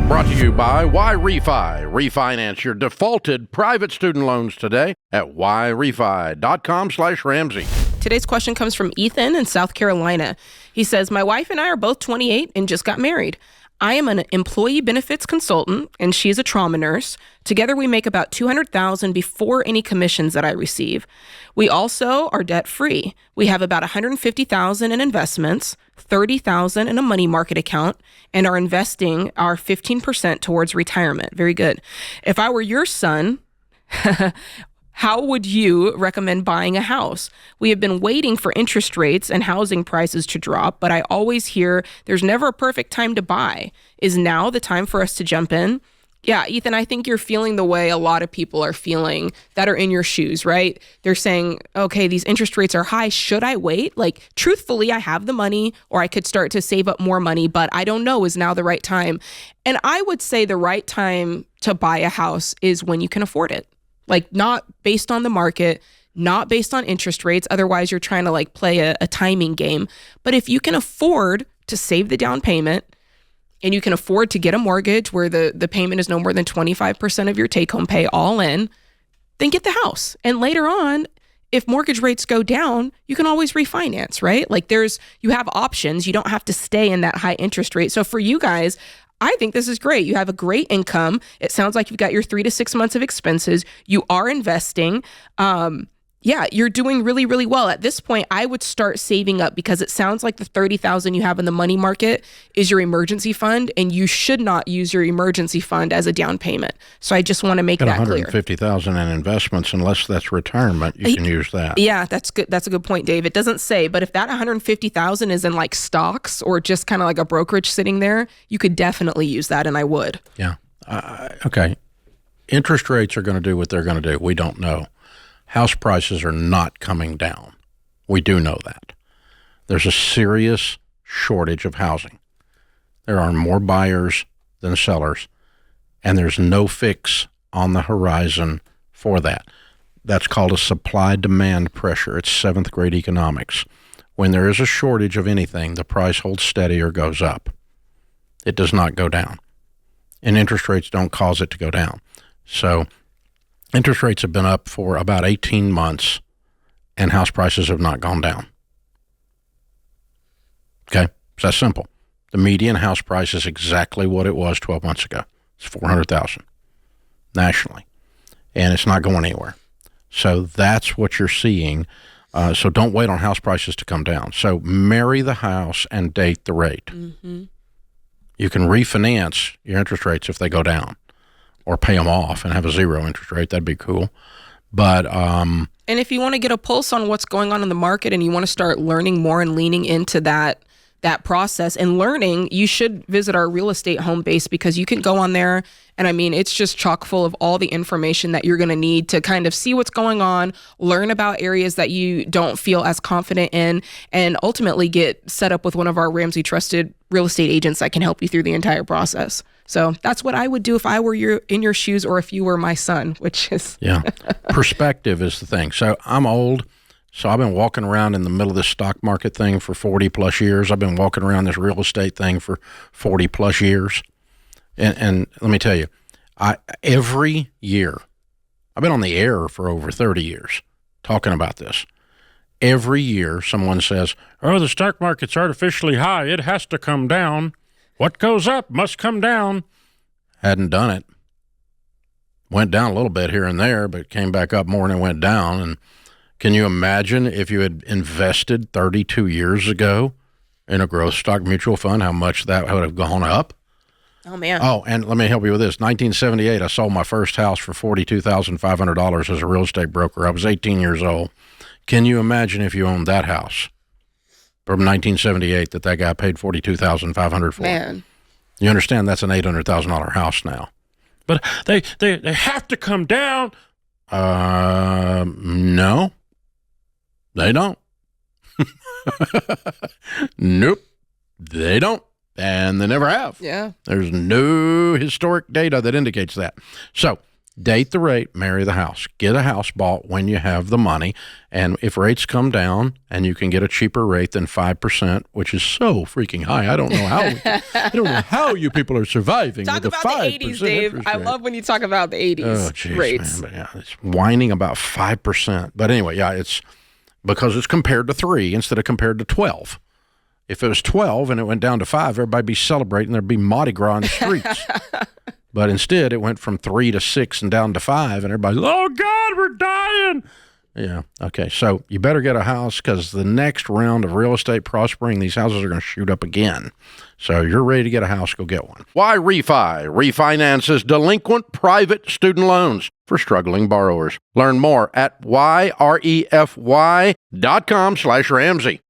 Brought to you by Refi. Refinance your defaulted private student loans today at yrefi.com/Ramsey. Today's question comes from Ethan in South Carolina. He says, my wife and I are both 28 and just got married. I am an employee benefits consultant and she is a trauma nurse. Together we make about $200,000 before any commissions that I receive. We also are debt free. We have about $150,000 in investments, $30,000 in a money market account, and are investing our 15% towards retirement. Very good. If I were your son, how would you recommend buying a house? We have been waiting for interest rates and housing prices to drop, but I always hear there's never a perfect time to buy. Is now the time for us to jump in? Yeah, Ethan, I think you're feeling the way a lot of people are feeling that are in your shoes, right? They're saying, okay, these interest rates are high. Should I wait? Like, truthfully, I have the money, or I could start to save up more money, but I don't know, is now the right time? And I would say the right time to buy a house is when you can afford it. Like, not based on the market, not based on interest rates. Otherwise, you're trying to like play a timing game. But if you can afford to save the down payment and you can afford to get a mortgage where the payment is no more than 25% of your take-home pay all in, then get the house. And later on, if mortgage rates go down, you can always refinance, right? Like you have options. You don't have to stay in that high interest rate. So for you guys, I think this is great. You have a great income. It sounds like you've got your 3 to 6 months of expenses. You are investing. You're doing really, really well. At this point, I would start saving up because it sounds like the $30,000 you have in the money market is your emergency fund, and you should not use your emergency fund as a down payment. So I just want to make that clear. $150,000 in investments, unless that's retirement, you can use that. Yeah, that's good. That's a good point, Dave. It doesn't say, but if that $150,000 is in like stocks or just kind of like a brokerage sitting there, you could definitely use that, and I would. Yeah. Okay. Interest rates are going to do what they're going to do. We don't know. House prices are not coming down. We do know that. There's a serious shortage of housing. There are more buyers than sellers, and there's no fix on the horizon for that. That's called a supply-demand pressure. It's 7th grade economics. When there is a shortage of anything, the price holds steady or goes up. It does not go down. And interest rates don't cause it to go down. So interest rates have been up for about 18 months, and house prices have not gone down. Okay? It's that simple. The median house price is exactly what it was 12 months ago. It's $400,000 nationally, and it's not going anywhere. So that's what you're seeing. So don't wait on house prices to come down. So marry the house and date the rate. Mm-hmm. You can refinance your interest rates if they go down, or pay them off and have a 0 interest rate. That'd be cool. But and if you want to get a pulse on what's going on in the market and you want to start learning more and leaning into that process and learning, you should visit our real estate home base, because you can go on there and I mean, it's just chock full of all the information that you're going to need to kind of see what's going on, learn about areas that you don't feel as confident in, and ultimately get set up with one of our Ramsey trusted real estate agents that can help you through the entire process. So that's what I would do if I were in your shoes, or if you were my son, which is... Yeah. Perspective is the thing. So I'm old. So I've been walking around in the middle of this stock market thing for 40 plus years. I've been walking around this real estate thing for 40 plus years. And let me tell you, every year, I've been on the air for over 30 years talking about this. Every year someone says, oh, the stock market's artificially high. It has to come down. What goes up must come down. Hadn't done it. Went down a little bit here and there, but came back up more than it went down. And can you imagine if you had invested 32 years ago in a growth stock mutual fund, how much that would have gone up? Oh, man. Oh, and let me help you with this. 1978, I sold my first house for $42,500 as a real estate broker. I was 18 years old. Can you imagine if you owned that house from 1978 that guy paid $42,500 for? Man. You understand that's an $800,000 house now. But they have to come down. No, they don't. Nope, they don't. And they never have. Yeah. There's no historic data that indicates that. So Date the rate, marry the house. Get a house bought when you have the money. And if rates come down and you can get a cheaper rate than 5%, which is so freaking high, I don't know how you people are surviving Talk with about a 5% the 80s, Dave. interest I rate. love when you talk about the 80s Oh, geez, rates. man. But yeah, it's whining about 5%. But anyway, yeah, it's because it's compared to 3 instead of compared to 12. If it was 12 and it went down to 5, everybody'd be celebrating. There'd be Mardi Gras in the streets. But instead, it went from 3 to 6 and down to 5, and everybody's, oh, God, we're dying. Yeah, okay. So you better get a house because the next round of real estate prospering, these houses are going to shoot up again. So you're ready to get a house, go get one. Why Refi? Refinances delinquent private student loans for struggling borrowers. Learn more at yrefy.com/Ramsey.